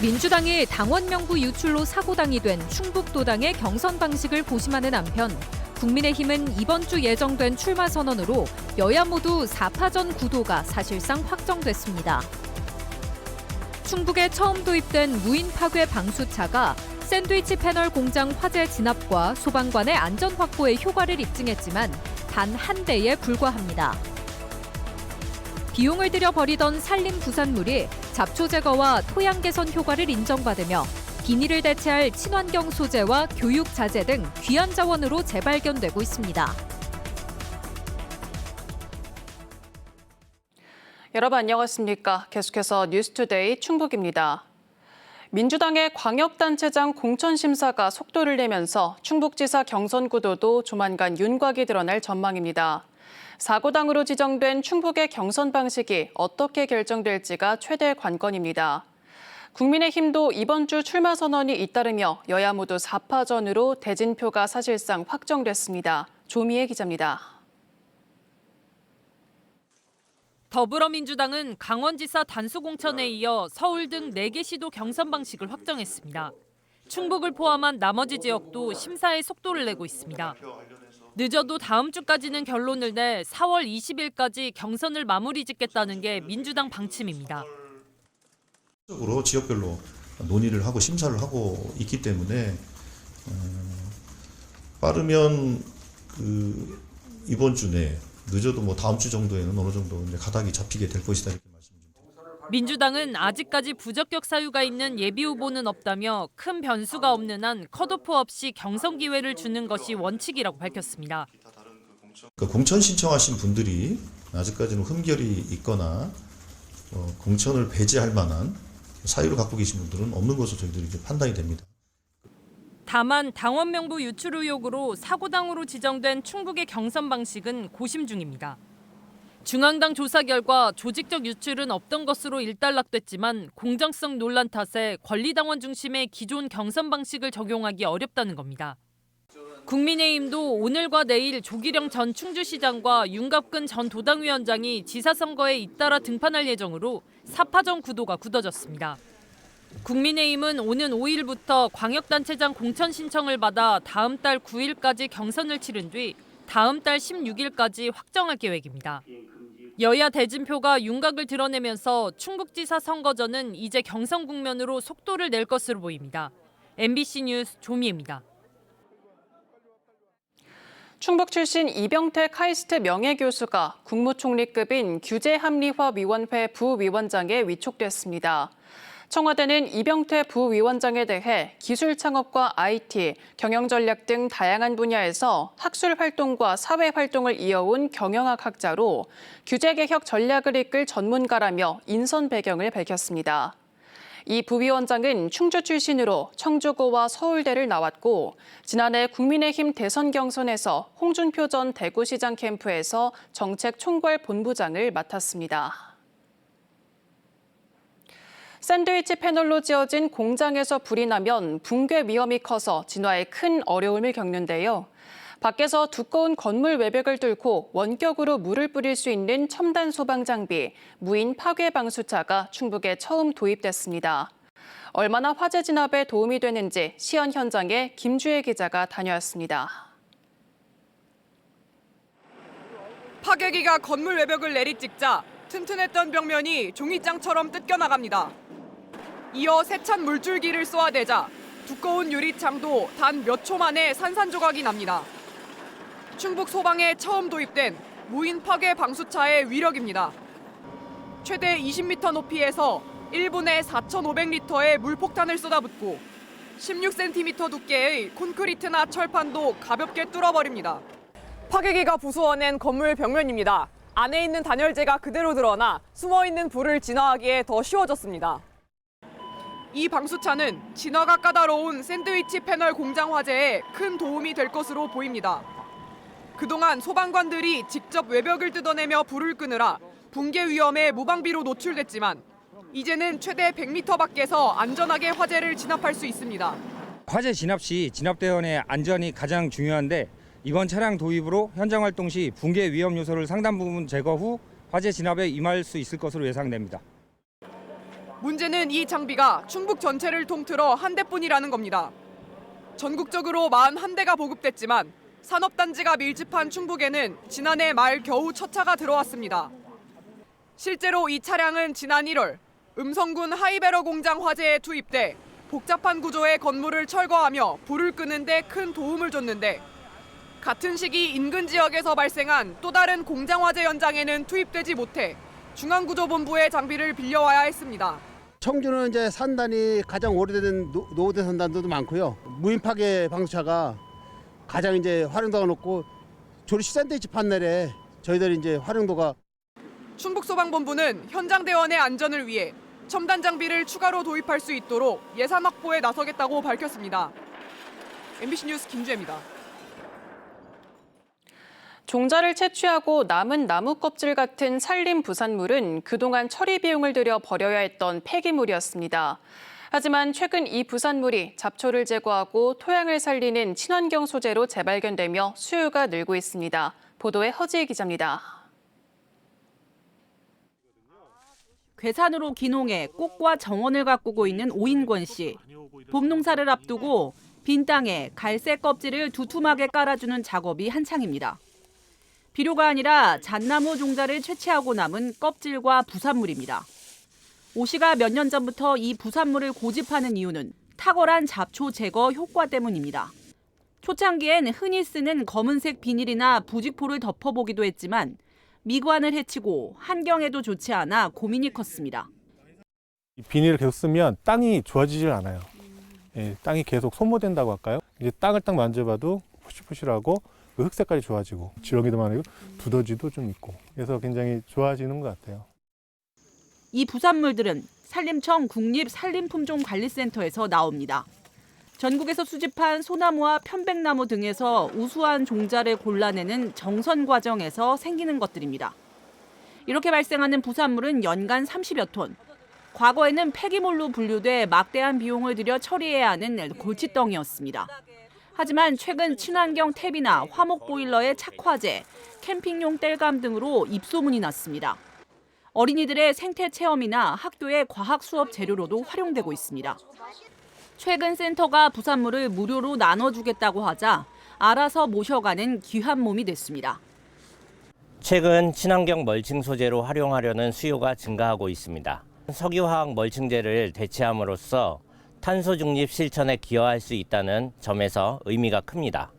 민주당이 당원 명부 유출로 사고당이 된 충북도당의 경선 방식을 고심하는 한편 국민의힘은 이번 주 예정된 출마 선언으로 여야 모두 4파전 구도가 사실상 확정됐습니다. 충북에 처음 도입된 무인 파괴 방수차가 샌드위치 패널 공장 화재 진압과 소방관의 안전 확보에 효과를 입증했지만 단 한 대에 불과합니다. 비용을 들여 버리던 산림 부산물이 잡초 제거와 토양 개선 효과를 인정받으며 비닐을 대체할 친환경 소재와 교육 자재 등 귀한 자원으로 재발견되고 있습니다. 여러분 안녕하십니까? 계속해서 뉴스투데이 충북입니다. 민주당의 광역단체장 공천심사가 속도를 내면서 충북지사 경선 구도도 조만간 윤곽이 드러날 전망입니다. 4고당으로 지정된 충북의 경선 방식이 어떻게 결정될지가 최대 관건입니다. 국민의힘도 이번 주 출마 선언이 잇따르며 여야 모두 4파전으로 대진표가 사실상 확정됐습니다. 조미애 기자입니다. 더불어민주당은 강원지사 단수공천에 이어 서울 등 4개 시도 경선 방식을 확정했습니다. 충북을 포함한 나머지 지역도 심사에 속도를 내고 있습니다. 늦어도 다음 주까지는 결론을 내 4월 20일까지 경선을 마무리 짓겠다는 게 민주당 방침입니다. 지역별로 논의를 하고 심사를 하고 있기 때문에 빠르면 이번 주 내에 늦어도 다음 주 정도에는 어느 정도 이제 가닥이 잡히게 될 것이다 이렇게 말씀드립니다. 민주당은 아직까지 부적격 사유가 있는 예비 후보는 없다며 큰 변수가 없는 한 컷오프 없이 경선 기회를 주는 것이 원칙이라고 밝혔습니다. 공천 신청하신 분들이 아직까지는 흠결이 있거나 공천을 배제할 만한 사유를 갖고 계신 분들은 없는 것으로 저희들이 이제 판단이 됩니다. 다만 당원 명부 유출 의혹으로 4고당으로 지정된 충북의 경선 방식은 고심 중입니다. 중앙당 조사 결과 조직적 유출은 없던 것으로 일단락됐지만 공정성 논란 탓에 권리당원 중심의 기존 경선 방식을 적용하기 어렵다는 겁니다. 국민의힘도 오늘과 내일 조기령 전 충주시장과 윤갑근 전 도당위원장이 지사선거에 잇따라 등판할 예정으로 4파전 구도가 굳어졌습니다. 국민의힘은 오는 5일부터 광역단체장 공천 신청을 받아 다음 달 9일까지 경선을 치른 뒤 다음 달 16일까지 확정할 계획입니다. 여야 대진표가 윤곽을 드러내면서 충북지사 선거전은 이제 경선 국면으로 속도를 낼 것으로 보입니다. MBC 뉴스 조미애입니다. 충북 출신 이병태 카이스트 명예교수가 국무총리급인 규제합리화위원회 부위원장에 위촉됐습니다. 청와대는 이병태 부위원장에 대해 기술 창업과 IT, 경영 전략 등 다양한 분야에서 학술 활동과 사회 활동을 이어온 경영학 학자로 규제 개혁 전략을 이끌 전문가라며 인선 배경을 밝혔습니다. 이 부위원장은 충주 출신으로 청주고와 서울대를 나왔고 지난해 국민의힘 대선 경선에서 홍준표 전 대구시장 캠프에서 정책 총괄 본부장을 맡았습니다. 샌드위치 패널로 지어진 공장에서 불이 나면 붕괴 위험이 커서 진화에 큰 어려움을 겪는데요. 밖에서 두꺼운 건물 외벽을 뚫고 원격으로 물을 뿌릴 수 있는 첨단 소방 장비, 무인 파괴 방수차가 충북에 처음 도입됐습니다. 얼마나 화재 진압에 도움이 되는지 시연 현장에 김주혜 기자가 다녀왔습니다. 파괴기가 건물 외벽을 내리찍자 튼튼했던 벽면이 종이장처럼 뜯겨나갑니다. 이어 세찬 물줄기를 쏘아대자 두꺼운 유리창도 단 몇 초 만에 산산조각이 납니다. 충북 소방에 처음 도입된 무인 파괴 방수차의 위력입니다. 최대 20m 높이에서 1분에 4,500리터의 물폭탄을 쏟아붓고 16cm 두께의 콘크리트나 철판도 가볍게 뚫어버립니다. 파괴기가 부수어낸 건물 벽면입니다. 안에 있는 단열재가 그대로 드러나 숨어있는 불을 진화하기에 더 쉬워졌습니다. 이 방수차는 진화가 까다로운 샌드위치 패널 공장 화재에 큰 도움이 될 것으로 보입니다. 그동안 소방관들이 직접 외벽을 뜯어내며 불을 끄느라 붕괴 위험에 무방비로 노출됐지만 이제는 최대 100m 밖에서 안전하게 화재를 진압할 수 있습니다. 화재 진압 시 진압대원의 안전이 가장 중요한데 이번 차량 도입으로 현장 활동 시 붕괴 위험 요소를 상당 부분 제거 후 화재 진압에 임할 수 있을 것으로 예상됩니다. 문제는 이 장비가 충북 전체를 통틀어 한 대뿐이라는 겁니다. 전국적으로 41대가 보급됐지만 산업단지가 밀집한 충북에는 지난해 말 겨우 첫 차가 들어왔습니다. 실제로 이 차량은 지난 1월 음성군 하이베러 공장 화재에 투입돼 복잡한 구조의 건물을 철거하며 불을 끄는 데 큰 도움을 줬는데 같은 시기 인근 지역에서 발생한 또 다른 공장 화재 현장에는 투입되지 못해 중앙구조본부의 장비를 빌려와야 했습니다. 청주는 이제 산단이 가장 오래된 노후대 산단도 많고요. 무인 파괴 방수차가 가장 이제 활용도가 높고 조리 시간대 집한 날에 저희들이 이제 활용도가 충북소방본부는 현장 대원의 안전을 위해 첨단 장비를 추가로 도입할 수 있도록 예산 확보에 나서겠다고 밝혔습니다. MBC 뉴스 김주혜입니다. 종자를 채취하고 남은 나무 껍질 같은 산림 부산물은 그동안 처리 비용을 들여 버려야 했던 폐기물이었습니다. 하지만 최근 이 부산물이 잡초를 제거하고 토양을 살리는 친환경 소재로 재발견되며 수요가 늘고 있습니다. 보도에 허지혜 기자입니다. 괴산으로 기농해 꽃과 정원을 가꾸고 있는 오인권 씨. 봄 농사를 앞두고 빈 땅에 갈색 껍질을 두툼하게 깔아주는 작업이 한창입니다. 비료가 아니라 잣나무 종자를 채취하고 남은 껍질과 부산물입니다. 오 씨가 몇 년 전부터 이 부산물을 고집하는 이유는 탁월한 잡초 제거 효과 때문입니다. 초창기엔 흔히 쓰는 검은색 비닐이나 부직포를 덮어보기도 했지만 미관을 해치고 환경에도 좋지 않아 고민이 컸습니다. 이 비닐을 계속 쓰면 땅이 좋아지질 않아요. 예, 땅이 계속 소모된다고 할까요? 이제 땅을 딱 만져봐도 푸실푸실하고 그 흙 색깔이 좋아지고 지렁이도 많고 두더지도 좀 있고 그래서 굉장히 좋아지는 것 같아요. 이 부산물들은 산림청 국립산림품종관리센터에서 나옵니다. 전국에서 수집한 소나무와 편백나무 등에서 우수한 종자를 골라내는 정선 과정에서 생기는 것들입니다. 이렇게 발생하는 부산물은 연간 30여 톤. 과거에는 폐기물로 분류돼 막대한 비용을 들여 처리해야 하는 골칫덩이였습니다. 하지만 최근 친환경 탭이나 화목 보일러의 착화제, 캠핑용 땔감 등으로 입소문이 났습니다. 어린이들의 생태 체험이나 학교의 과학 수업 재료로도 활용되고 있습니다. 최근 센터가 부산물을 무료로 나눠주겠다고 하자 알아서 모셔가는 귀한 몸이 됐습니다. 최근 친환경 멀칭 소재로 활용하려는 수요가 증가하고 있습니다. 석유화학 멀칭제를 대체함으로써 탄소 중립 실천에 기여할 수 있다는 점에서 의미가 큽니다.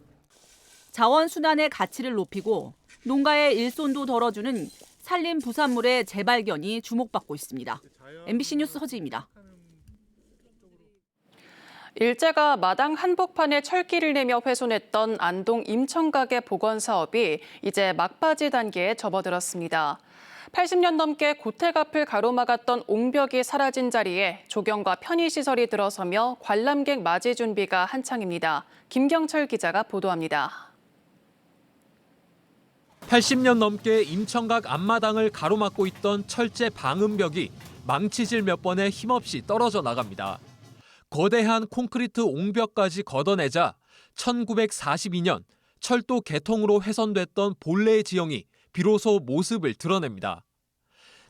자원순환의 가치를 높이고 농가의 일손도 덜어주는 산림 부산물의 재발견이 주목받고 있습니다. MBC 뉴스 허지입니다. 일제가 마당 한복판에 철기를 내며 훼손했던 안동 임천가게 복원 사업이 이제 막바지 단계에 접어들었습니다. 80년 넘게 고택 앞을 가로막았던 옹벽이 사라진 자리에 조경과 편의시설이 들어서며 관람객 맞이 준비가 한창입니다. 김경철 기자가 보도합니다. 80년 넘게 임천각 앞마당을 가로막고 있던 철제 방음벽이 망치질 몇 번에 힘없이 떨어져 나갑니다. 거대한 콘크리트 옹벽까지 걷어내자 1942년 철도 개통으로 훼손됐던 본래의 지형이 비로소 모습을 드러냅니다.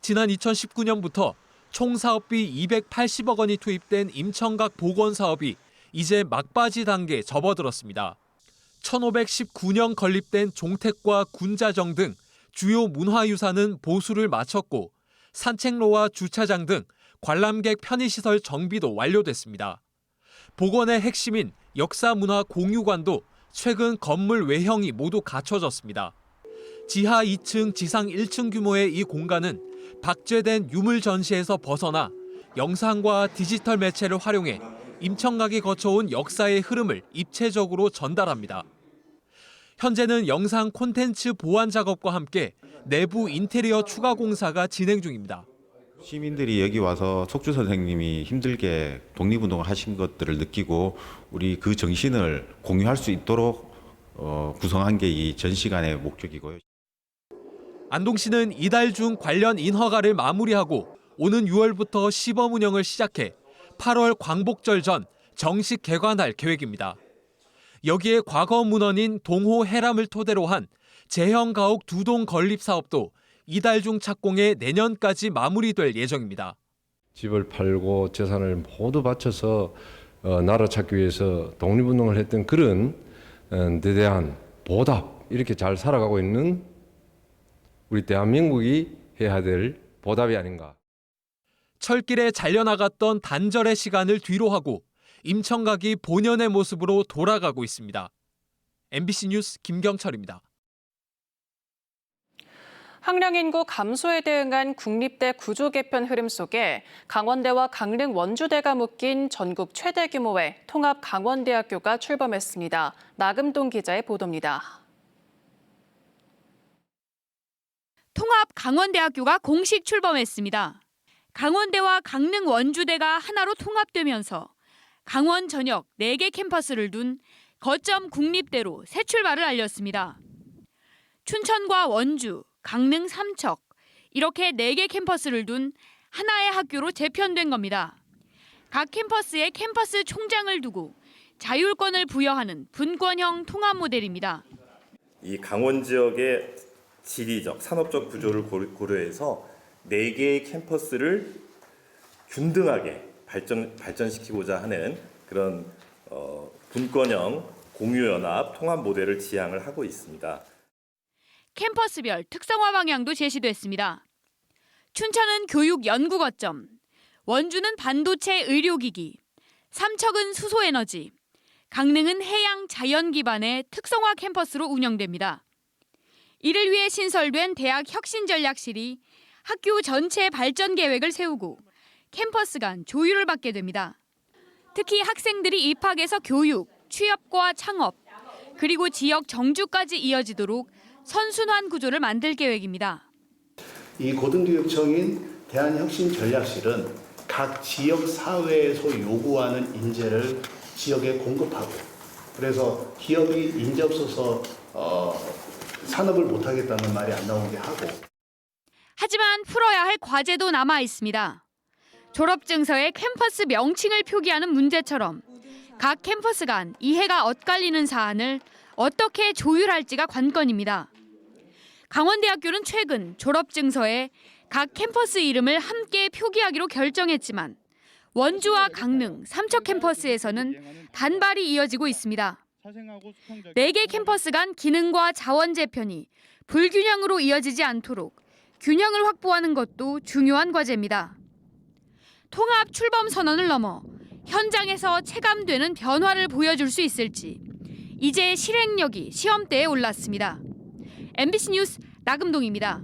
지난 2019년부터 총 사업비 280억 원이 투입된 임천각 복원 사업이 이제 막바지 단계에 접어들었습니다. 1519년 건립된 종택과 군자정 등 주요 문화유산은 보수를 마쳤고 산책로와 주차장 등 관람객 편의시설 정비도 완료됐습니다. 복원의 핵심인 역사문화 공유관도 최근 건물 외형이 모두 갖춰졌습니다. 지하 2층, 지상 1층 규모의 이 공간은 박제된 유물 전시에서 벗어나 영상과 디지털 매체를 활용해 임천각이 거쳐온 역사의 흐름을 입체적으로 전달합니다. 현재는 영상 콘텐츠 보완 작업과 함께 내부 인테리어 추가 공사가 진행 중입니다. 시민들이 여기 와서 속주 선생님이 힘들게 독립운동을 하신 것들을 느끼고 우리 그 정신을 공유할 수 있도록 구성한 게 이 전시관의 목적이고요. 안동시는 이달 중 관련 인허가를 마무리하고 오는 6월부터 시범 운영을 시작해 8월 광복절 전 정식 개관할 계획입니다. 여기에 과거 문헌인 동호 해람을 토대로 한 제형 가옥 2동 건립 사업도 이달 중 착공해 내년까지 마무리될 예정입니다. 집을 팔고 재산을 모두 바쳐서 나라 찾기 위해서 독립운동을 했던 그런 데 대한 보답, 이렇게 잘 살아가고 있는 우리 대한민국이 해야 될 보답이 아닌가. 철길에 잘려나갔던 단절의 시간을 뒤로하고 임청각이 본연의 모습으로 돌아가고 있습니다. MBC 뉴스 김경철입니다. 학령 인구 감소에 대응한 국립대 구조 개편 흐름 속에 강원대와 강릉 원주대가 묶인 전국 최대 규모의 통합 강원대학교가 출범했습니다. 나금동 기자의 보도입니다. 통합 강원대학교가 공식 출범했습니다. 강원대와 강릉 원주대가 하나로 통합되면서 강원 전역 4개 캠퍼스를 둔 거점 국립대로 새 출발을 알렸습니다. 춘천과 원주, 강릉, 삼척 이렇게 4개 캠퍼스를 둔 하나의 학교로 재편된 겁니다. 각 캠퍼스에 캠퍼스 총장을 두고 자율권을 부여하는 분권형 통합 모델입니다. 이 강원 지역의 지리적, 산업적 구조를 고려해서 4개의 캠퍼스를 균등하게 발전시키고자 하는 그런 분권형 공유연합 통합 모델을 지향을 하고 있습니다. 캠퍼스별 특성화 방향도 제시됐습니다. 춘천은 교육 연구 거점, 원주는 반도체 의료기기, 삼척은 수소에너지, 강릉은 해양 자연 기반의 특성화 캠퍼스로 운영됩니다. 이를 위해 신설된 대학 혁신전략실이 학교 전체 발전 계획을 세우고 캠퍼스 간 조율을 받게 됩니다. 특히 학생들이 입학해서 교육, 취업과 창업, 그리고 지역 정주까지 이어지도록 선순환 구조를 만들 계획입니다. 이 고등교육청인 대한혁신전략실은 각 지역 사회에서 요구하는 인재를 지역에 공급하고, 그래서 기업이 인재 없어서 산업을 못하겠다는 말이 안 나오게 하고. 하지만 풀어야 할 과제도 남아 있습니다. 졸업증서에 캠퍼스 명칭을 표기하는 문제처럼 각 캠퍼스 간 이해가 엇갈리는 사안을 어떻게 조율할지가 관건입니다. 강원대학교는 최근 졸업증서에 각 캠퍼스 이름을 함께 표기하기로 결정했지만 원주와 강릉, 삼척 캠퍼스에서는 반발이 이어지고 있습니다. 4개 캠퍼스 간 기능과 자원 재편이 불균형으로 이어지지 않도록 균형을 확보하는 것도 중요한 과제입니다. 통합 출범 선언을 넘어 현장에서 체감되는 변화를 보여줄 수 있을지 이제 실행력이 시험대에 올랐습니다. MBC 뉴스 나금동입니다.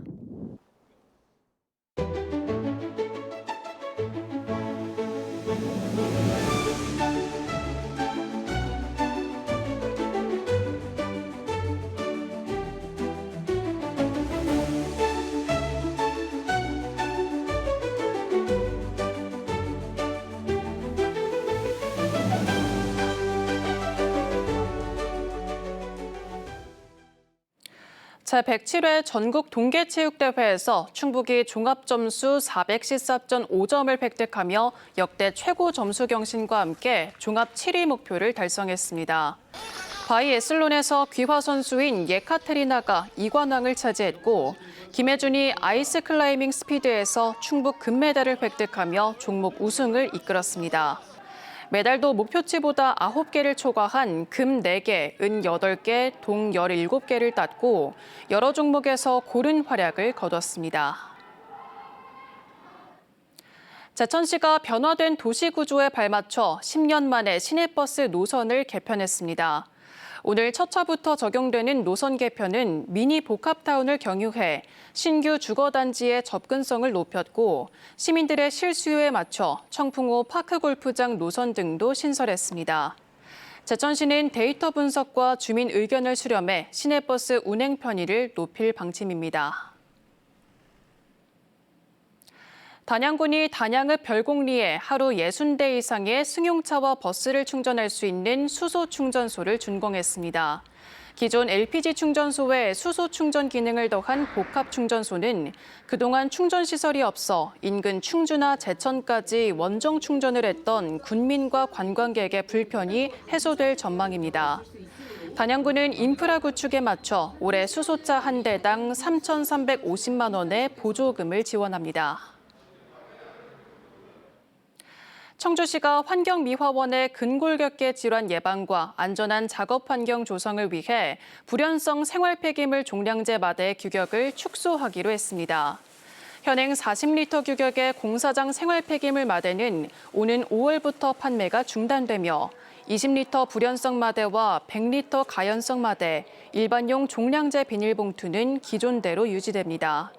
제107회 전국 동계체육대회에서 충북이 종합점수 414.5점을 획득하며 역대 최고 점수 경신과 함께 종합 7위 목표를 달성했습니다. 바이애슬론에서 귀화 선수인 예카테리나가 2관왕을 차지했고 김혜준이 아이스 클라이밍 스피드에서 충북 금메달을 획득하며 종목 우승을 이끌었습니다. 메달도 목표치보다 9개를 초과한 금 4개, 은 8개, 동 17개를 땄고 여러 종목에서 고른 활약을 거뒀습니다. 제천시가 변화된 도시 구조에 발맞춰 10년 만에 시내버스 노선을 개편했습니다. 오늘 첫 차부터 적용되는 노선 개편은 미니 복합타운을 경유해 신규 주거단지의 접근성을 높였고 시민들의 실수요에 맞춰 청풍호 파크골프장 노선 등도 신설했습니다. 제천시는 데이터 분석과 주민 의견을 수렴해 시내버스 운행 편의를 높일 방침입니다. 단양군이 단양읍 별곡리에 하루 60대 이상의 승용차와 버스를 충전할 수 있는 수소 충전소를 준공했습니다. 기존 LPG 충전소에 수소 충전 기능을 더한 복합 충전소는 그동안 충전 시설이 없어 인근 충주나 제천까지 원정 충전을 했던 군민과 관광객의 불편이 해소될 전망입니다. 단양군은 인프라 구축에 맞춰 올해 수소차 한 대당 3,350만 원의 보조금을 지원합니다. 청주시가 환경미화원의 근골격계 질환 예방과 안전한 작업 환경 조성을 위해 불연성 생활폐기물 종량제 마대 규격을 축소하기로 했습니다. 현행 40리터 규격의 공사장 생활폐기물 마대는 오는 5월부터 판매가 중단되며 20리터 불연성 마대와 100리터 가연성 마대, 일반용 종량제 비닐봉투는 기존대로 유지됩니다.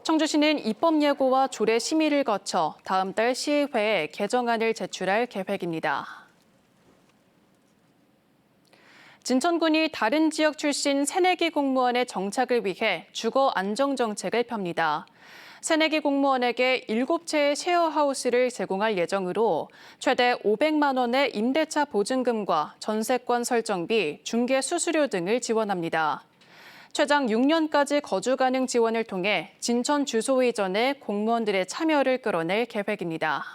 청주시는 입법 예고와 조례 심의를 거쳐 다음 달 시의회에 개정안을 제출할 계획입니다. 진천군이 다른 지역 출신 새내기 공무원의 정착을 위해 주거 안정 정책을 펴니다. 새내기 공무원에게 7채의 쉐어하우스를 제공할 예정으로 최대 500만 원의 임대차 보증금과 전세권 설정비, 중개 수수료 등을 지원합니다. 최장 6년까지 거주 가능 지원을 통해 진천 주소 이전에 공무원들의 참여를 끌어낼 계획입니다.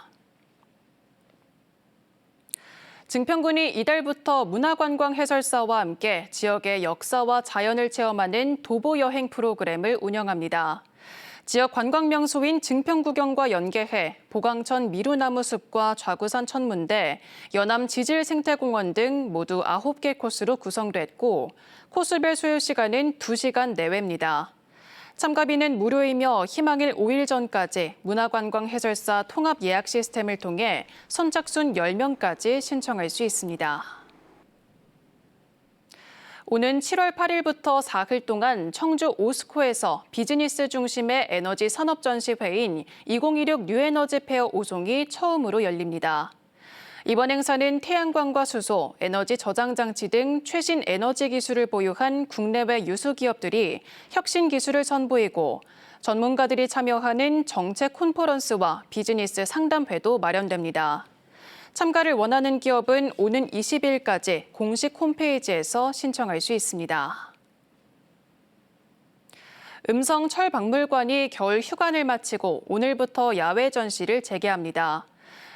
증평군이 이달부터 문화관광 해설사와 함께 지역의 역사와 자연을 체험하는 도보 여행 프로그램을 운영합니다. 지역 관광 명소인 증평구경과 연계해 보강천 미루나무 숲과 좌구산 천문대, 연암 지질생태공원 등 모두 9개 코스로 구성됐고 코스별 소요 시간은 2시간 내외입니다. 참가비는 무료이며 희망일 5일 전까지 문화관광 해설사 통합 예약 시스템을 통해 선착순 10명까지 신청할 수 있습니다. 오는 7월 8일부터 사흘 동안 청주 오스코에서 비즈니스 중심의 에너지 산업 전시회인 2016 뉴에너지 페어 5송이 처음으로 열립니다. 이번 행사는 태양광과 수소, 에너지 저장 장치 등 최신 에너지 기술을 보유한 국내외 유수 기업들이 혁신 기술을 선보이고 전문가들이 참여하는 정책 콘퍼런스와 비즈니스 상담회도 마련됩니다. 참가를 원하는 기업은 오는 20일까지 공식 홈페이지에서 신청할 수 있습니다. 음성철박물관이 겨울 휴관을 마치고 오늘부터 야외 전시를 재개합니다.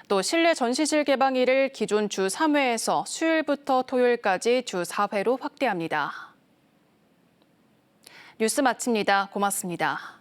또 실내 전시실 개방일을 기존 주 3회에서 수요일부터 토요일까지 주 4회로 확대합니다. 뉴스 마칩니다. 고맙습니다.